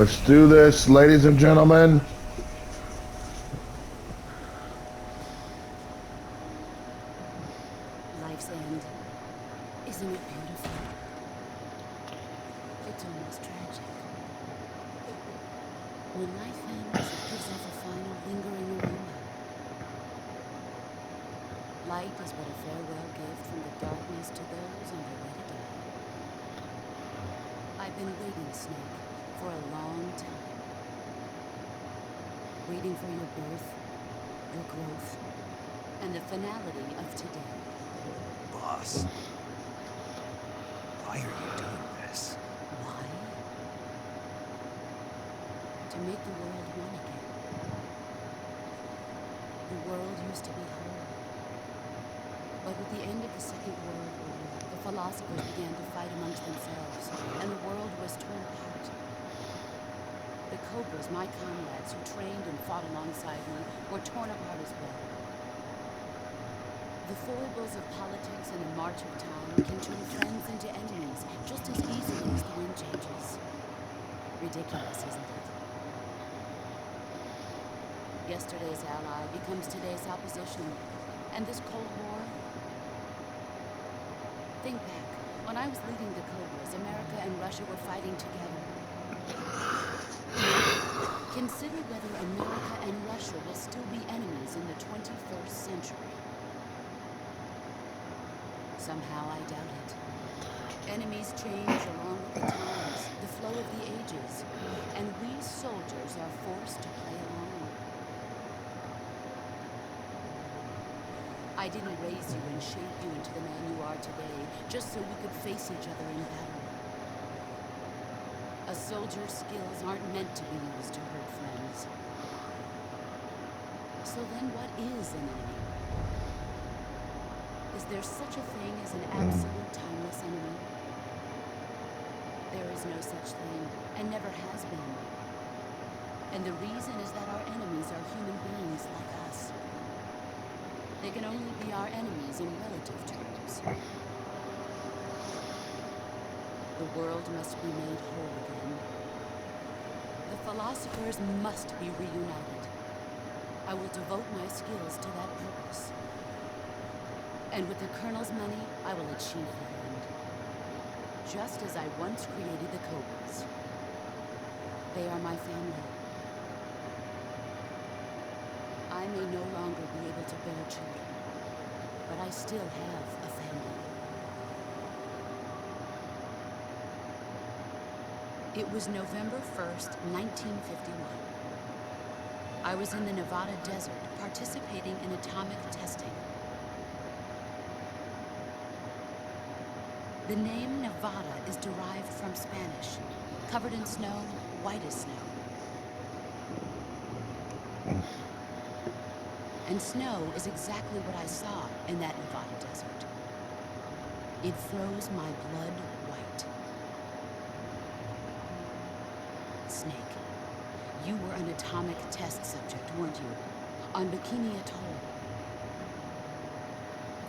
Let's do this, ladies and gentlemen. Life's end. Isn't it beautiful? It's almost tragic. When life ends, it gives off a final lingering aroma. Light is but a farewell gift from the darkness to those on their way to die. I've been waiting, Snake, for a long time. Waiting for your birth, your growth, and the finality of today. Boss, why are you doing this? Why? To make the world one again. The world used to be whole. But with the end of the Second World War, the philosophers began to fight amongst themselves, and the world was torn apart. The Cobras, my comrades who trained and fought alongside me, were torn apart as well. The foibles of politics and the march of time can turn friends into enemies just as easily as the wind changes. Ridiculous, isn't it? Yesterday's ally becomes today's opposition. And this Cold War? Think back. When I was leading the Cobras, America and Russia were fighting together. Consider whether America and Russia will still be enemies in the 21st century. Somehow I doubt it. Enemies change along with the times, the flow of the ages, and we soldiers are forced to play along. I didn't raise you and shape you into the man you are today, just so we could face each other in battle. A soldier's skills aren't meant to be used to hurt friends. So then what is an enemy? Is there such a thing as an absolute timeless enemy? There is no such thing, and never has been. And the reason is that our enemies are human beings like us. They can only be our enemies in relative terms. The world must be made whole again. The philosophers must be reunited. I will devote my skills to that purpose. And with the Colonel's money, I will achieve that end. Just as I once created the Cobras. They are my family. I may no longer be able to bear children, but I still have a family. It was November 1st, 1951. I was in the Nevada desert participating in atomic testing. The name Nevada is derived from Spanish, covered in snow, white as snow. And snow is exactly what I saw in that Nevada desert. It froze my blood white. Snake, you were an atomic test subject, weren't you? On Bikini Atoll.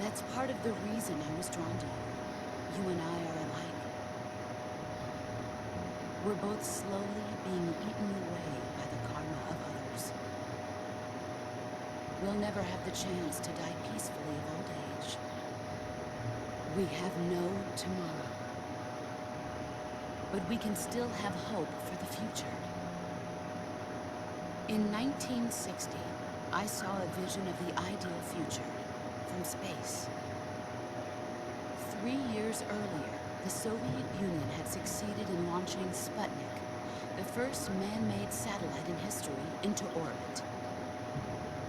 That's part of the reason I was drawn to you. You and I are alike. We're both slowly being eaten away by the karma of others. We'll never have the chance to die peacefully of old age. We have no tomorrow. But we can still have hope for the future. In 1960, I saw a vision of the ideal future from space. 3 years earlier, the Soviet Union had succeeded in launching Sputnik, the first man-made satellite in history, into orbit.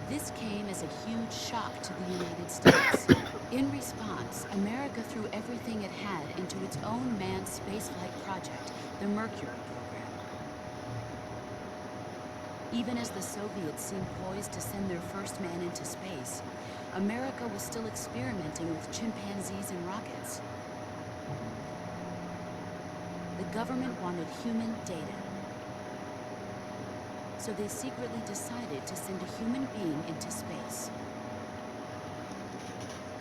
This came as a huge shock to the United States. In response, America threw everything it had into its own manned spaceflight project, the Mercury program. Even as the Soviets seemed poised to send their first man into space, America was still experimenting with chimpanzees and rockets. The government wanted human data. So they secretly decided to send a human being into space.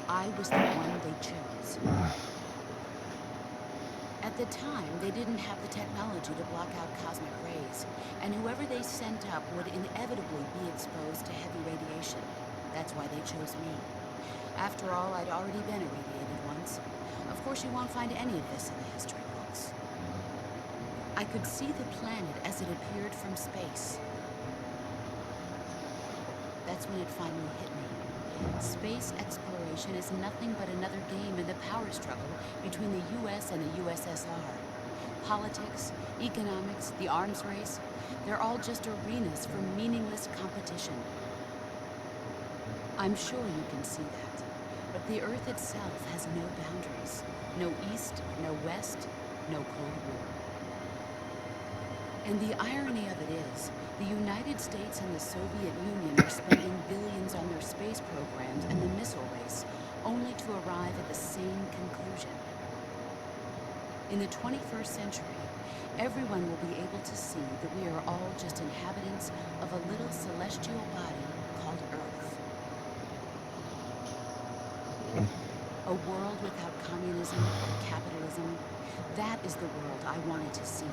I was the one they chose. At the time, they didn't have the technology to block out cosmic rays, And whoever they sent up would inevitably be exposed to heavy radiation. That's why they chose me. After all, I'd already been irradiated once. Of course, you won't find any of this in the history books. I could see the planet as it appeared from space. That's when it finally hit me. Space exploration is nothing but another game in the power struggle between the US and the USSR. Politics, economics, the arms race, they're all just arenas for meaningless competition. I'm sure you can see that, but the Earth itself has no boundaries. No East, no West, no Cold War. And the irony of it is, the United States and the Soviet Union are spending billions on their space programs and the missile race, only to arrive at the same conclusion. In the 21st century, everyone will be able to see that we are all just inhabitants of a little celestial body called Earth. A world without communism or capitalism, that is the world I wanted to see.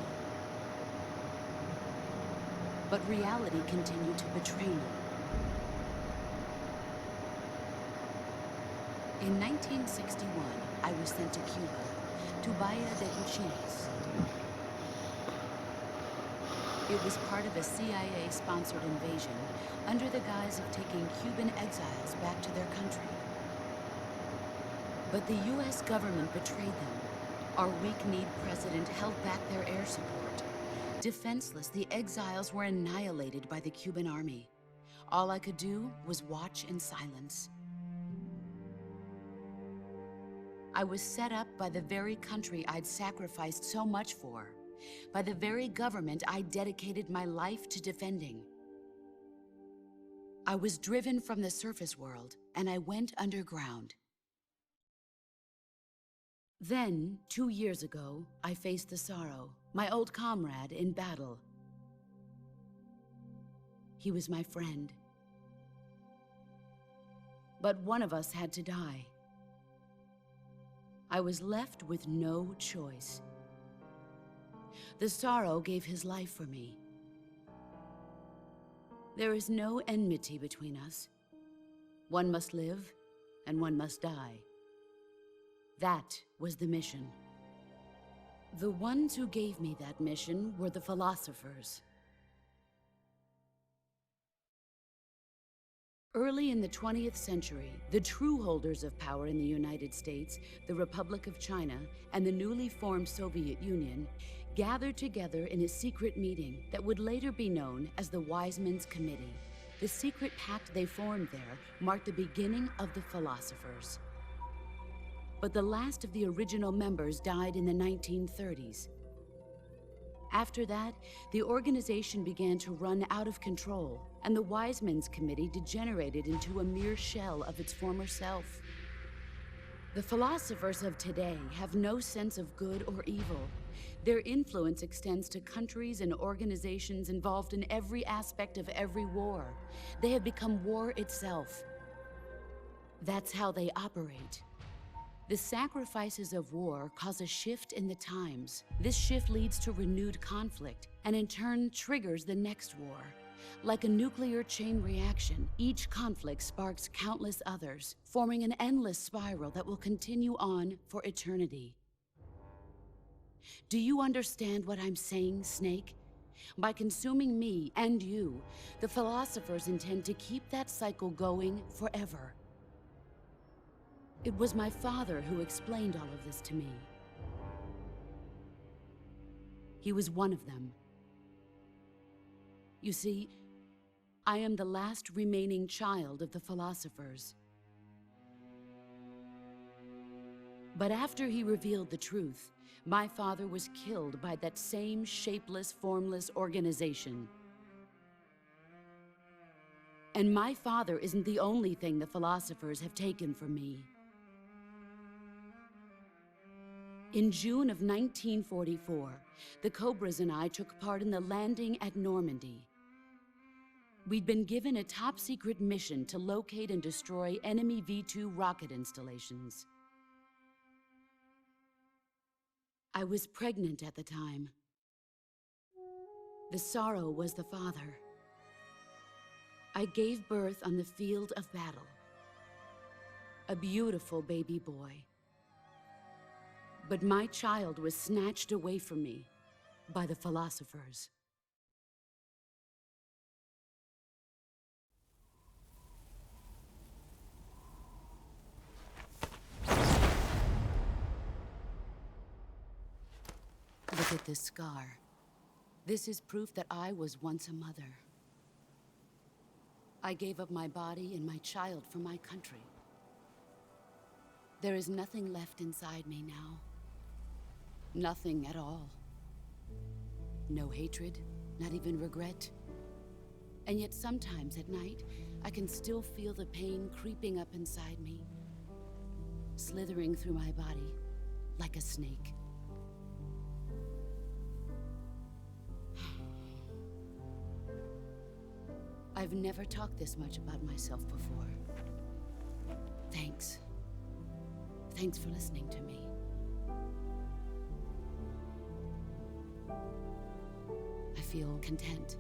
But reality continued to betray me. In 1961, I was sent to Cuba, to Bahia de Uchines. It was part of a CIA-sponsored invasion under the guise of taking Cuban exiles back to their country. But the US government betrayed them. Our weak-kneed president held back their air support. Defenseless, the exiles were annihilated by the Cuban army. All I could do was watch in silence. I was set up by the very country I'd sacrificed so much for, by the very government I dedicated my life to defending. I was driven from the surface world, and I went underground. Then, 2 years ago, I faced the Sorrow, my old comrade in battle. He was my friend. But one of us had to die. I was left with no choice. The Sorrow gave his life for me. There is no enmity between us. One must live, and one must die. That was the mission. The ones who gave me that mission were the philosophers. Early in the 20th century, the true holders of power in the United States, the Republic of China, and the newly formed Soviet Union gathered together in a secret meeting that would later be known as the Wiseman's Committee. The secret pact they formed there marked the beginning of the philosophers. But the last of the original members died in the 1930s. After that, the organization began to run out of control, and the Wiseman's Committee degenerated into a mere shell of its former self. The philosophers of today have no sense of good or evil. Their influence extends to countries and organizations involved in every aspect of every war. They have become war itself. That's how they operate. The sacrifices of war cause a shift in the times. This shift leads to renewed conflict, and in turn triggers the next war. Like a nuclear chain reaction, each conflict sparks countless others, forming an endless spiral that will continue on for eternity. Do you understand what I'm saying, Snake? By consuming me and you, the philosophers intend to keep that cycle going forever. It was my father who explained all of this to me. He was one of them. You see, I am the last remaining child of the philosophers. But after he revealed the truth, my father was killed by that same shapeless, formless organization. And my father isn't the only thing the philosophers have taken from me. In June of 1944, the Cobras and I took part in the landing at Normandy. We'd been given a top-secret mission to locate and destroy enemy V-2 rocket installations. I was pregnant at the time. The sorrow was the father. I gave birth on the field of battle. A beautiful baby boy. But my child was snatched away from me by the philosophers. Look at this scar. This is proof that I was once a mother. I gave up my body and my child for my country. There is nothing left inside me now. Nothing at all. No hatred, not even regret. And yet sometimes at night, I can still feel the pain creeping up inside me, slithering through my body like a snake. I've never talked this much about myself before. Thanks. Thanks for listening to me. I feel content.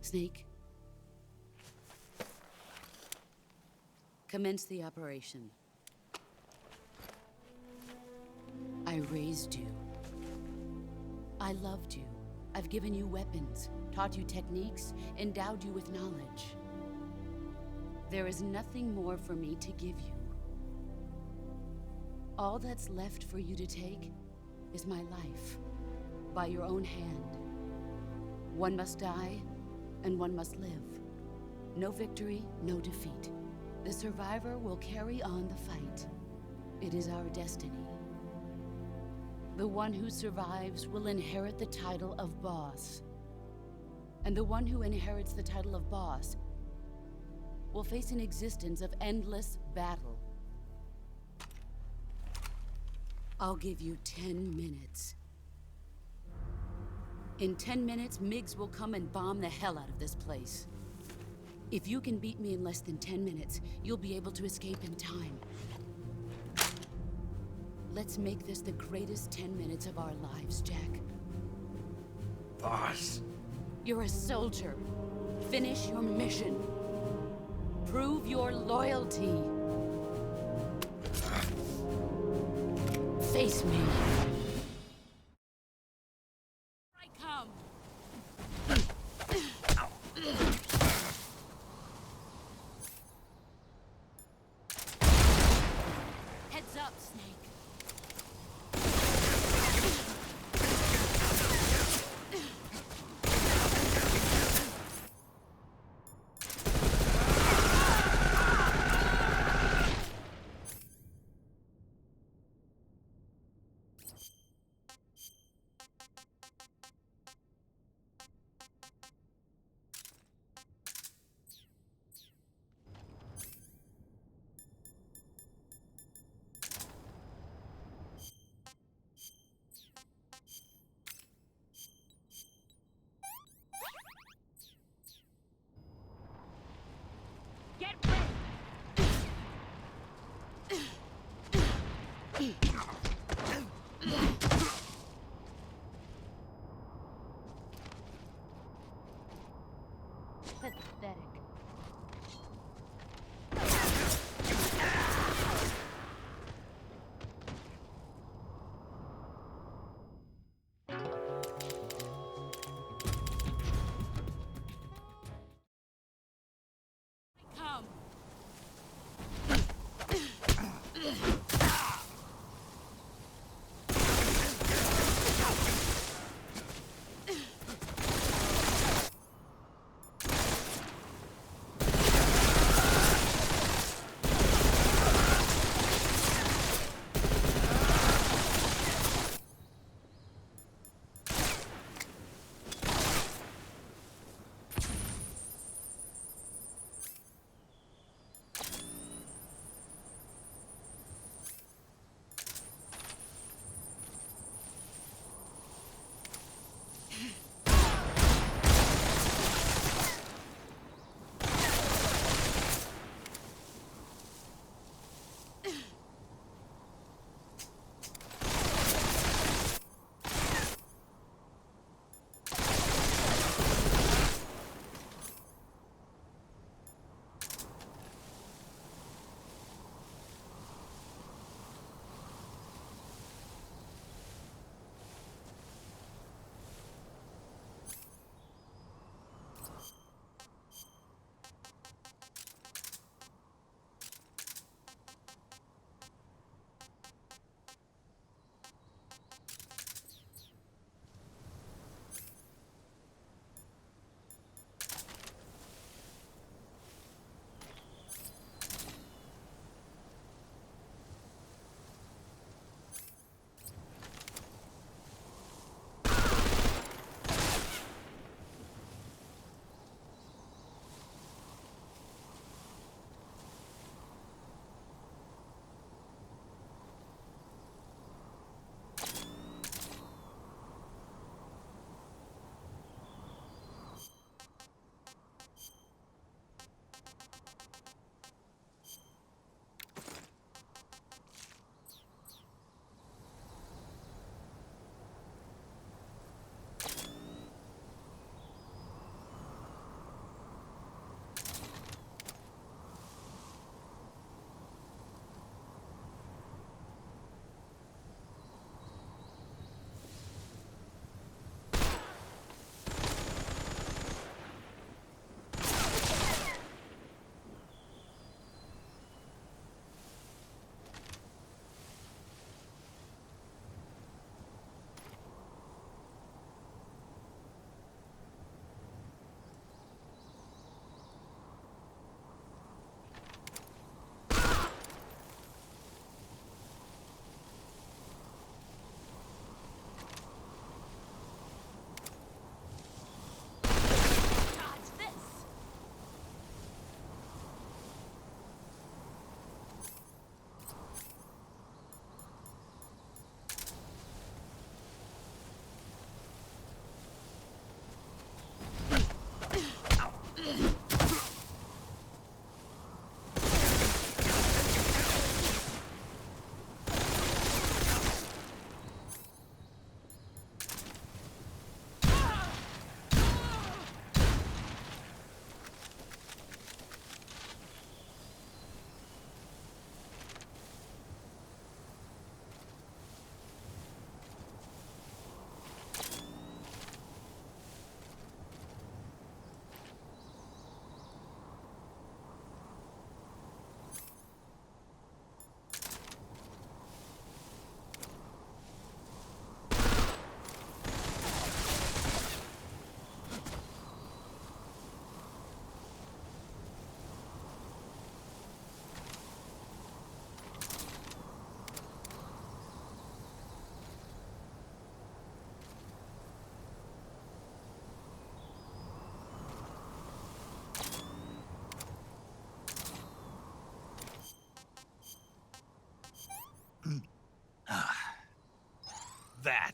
Snake, commence the operation. I raised you. I loved you. I've given you weapons, taught you techniques, endowed you with knowledge. There is nothing more for me to give you. All that's left for you to take is my life, by your own hand. One must die, and one must live. No victory, no defeat. The survivor will carry on the fight. It is our destiny. The one who survives will inherit the title of boss. And the one who inherits the title of boss will face an existence of endless battle. I'll give you 10 minutes. In 10 minutes, MiGs will come and bomb the hell out of this place. If you can beat me in less than 10 minutes, you'll be able to escape in time. Let's make this the greatest 10 minutes of our lives, Jack. Boss. You're a soldier. Finish your mission. Prove your loyalty. Face me. I come. Heads up, Snake. Get ready! Pathetic. Come.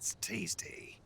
That's tasty.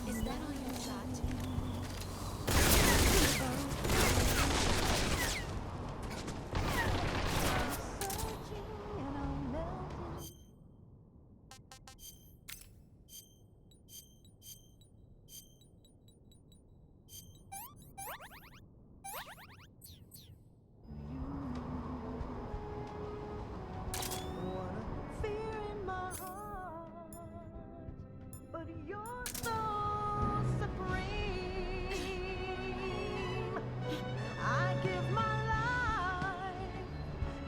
Is that all you got? You're so supreme. I give my life,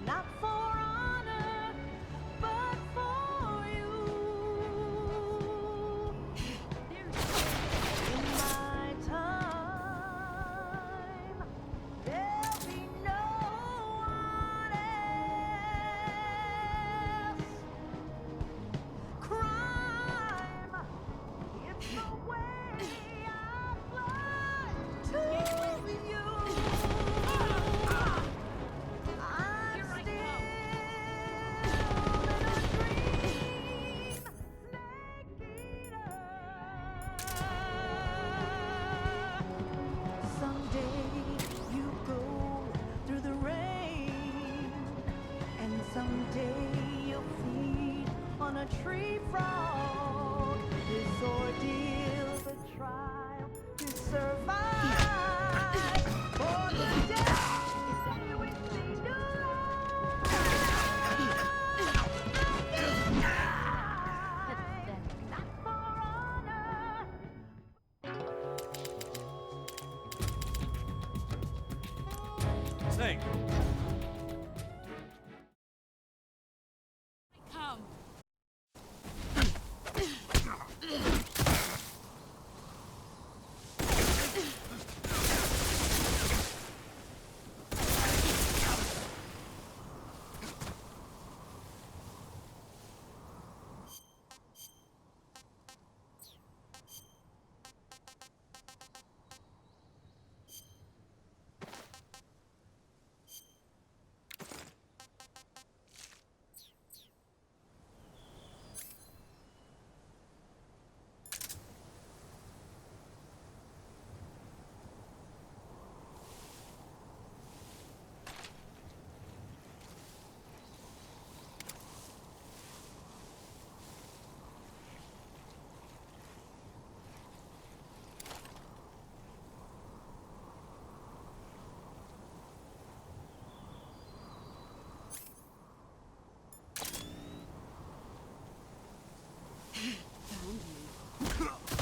not for honor, but for you. In my time, there'll be no one else. Crime, it's the way I fly to you. I'm still in a dream, snake eater. Someday you go through the rain, and someday you'll feed on a tree frog. this ordeal, the trial to survive. For the day we see new life. Not for honor. Say, Come. Found you.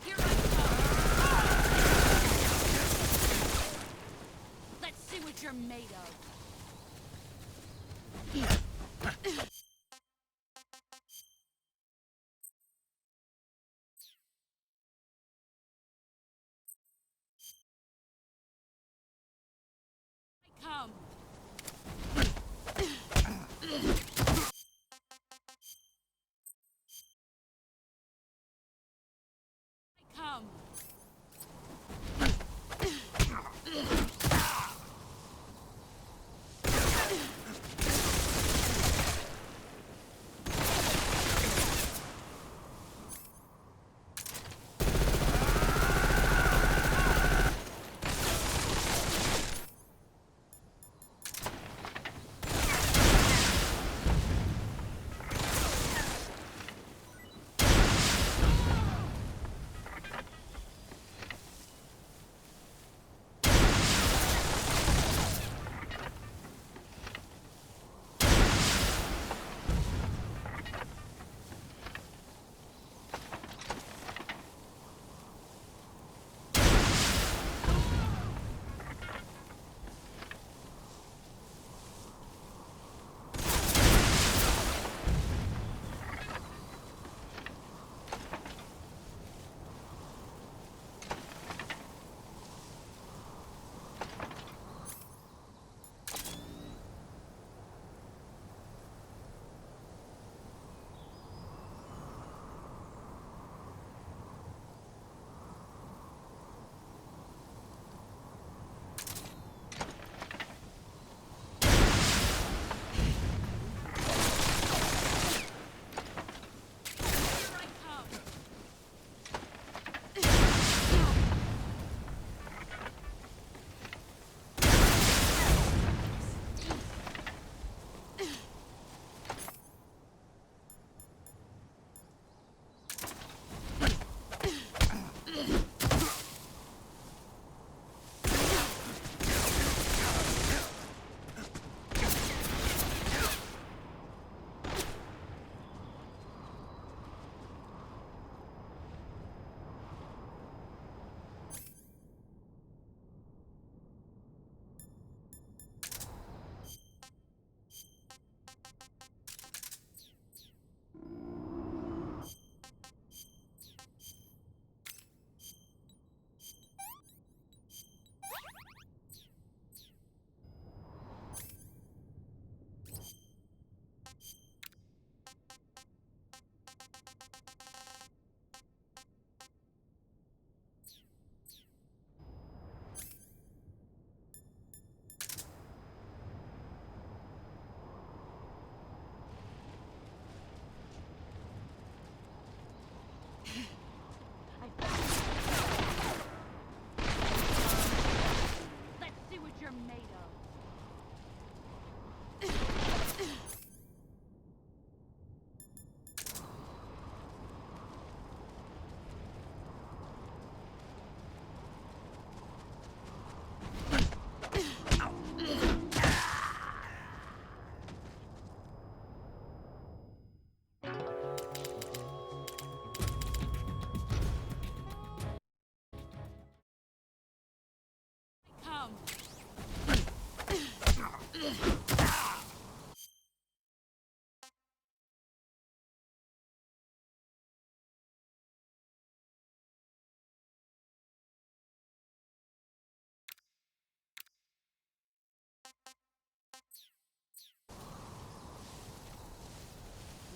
Here I come. Let's see what you're made of. Come. Come.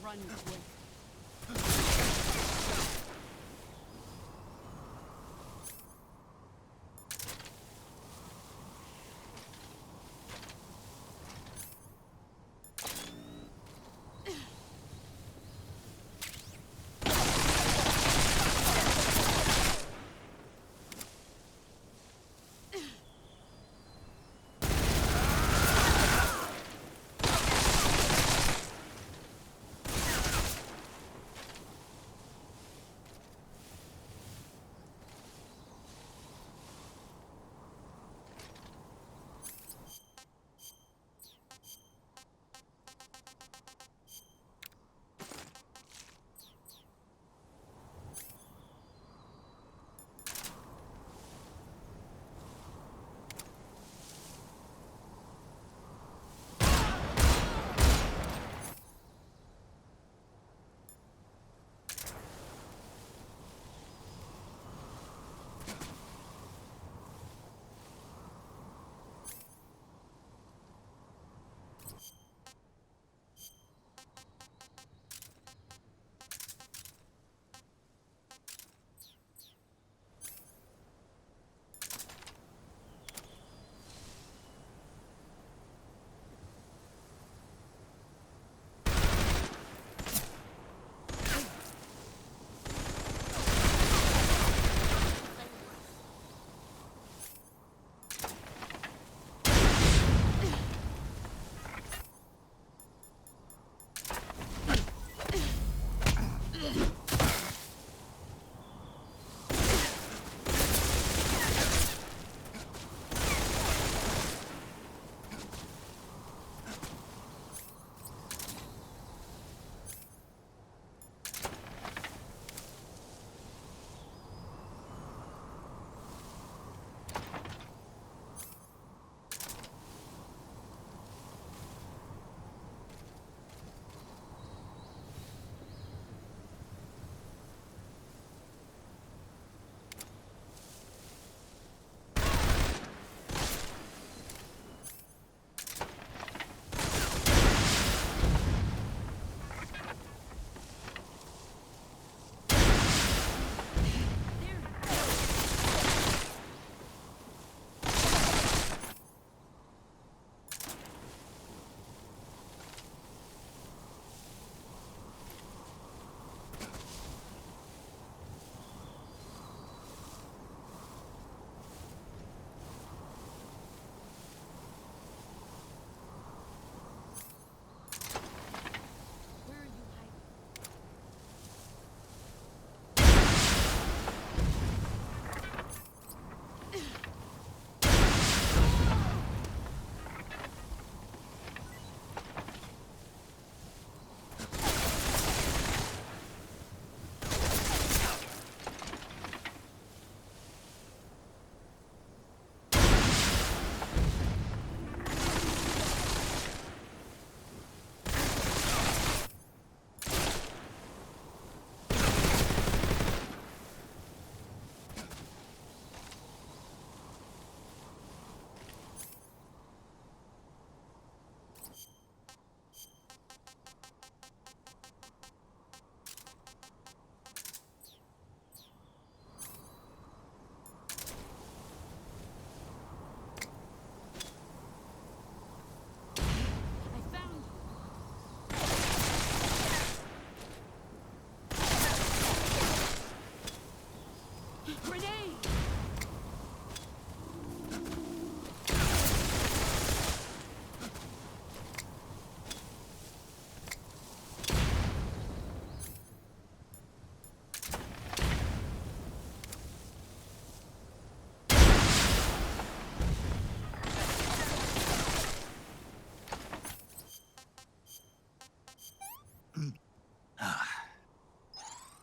Run quick.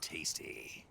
Tasty.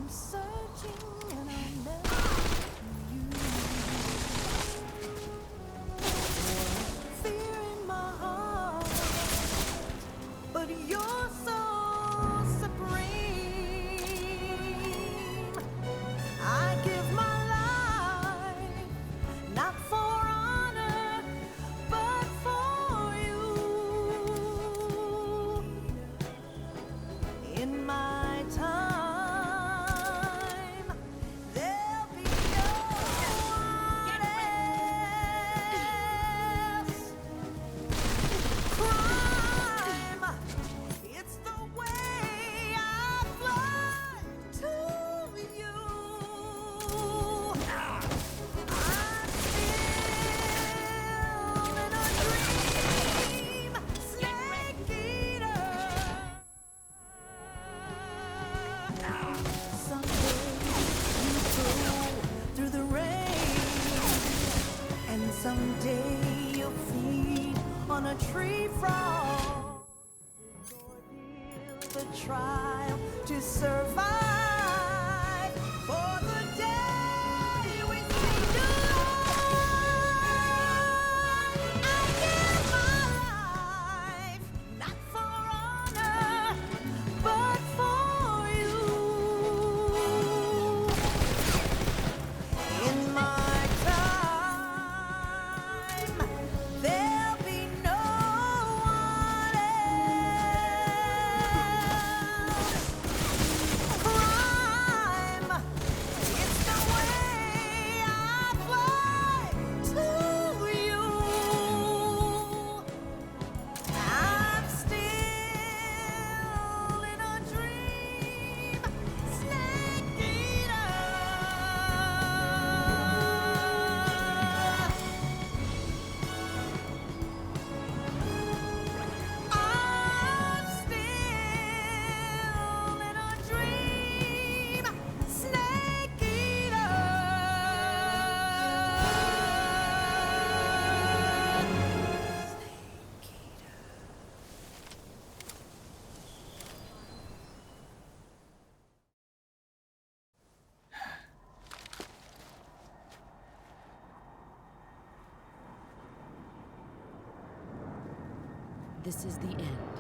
I'm searching and I'll never find you. Fear in my heart, but you're so supreme. I give my life not for honor, but for you. In my time, there'll be no one else. Crime, it's the way I fly to you. I'm still in a dream, snake eater. Someday you go through the rain, and someday you'll feed on a tree frog. The trial to survive for the day we see new life. I give my life not for honor, but for you. In my time, there'll be no one else. Crime, it's the way I fly to you. I'm still in a dream, snake eater. I'm still in a dream, snake eater. This is the end.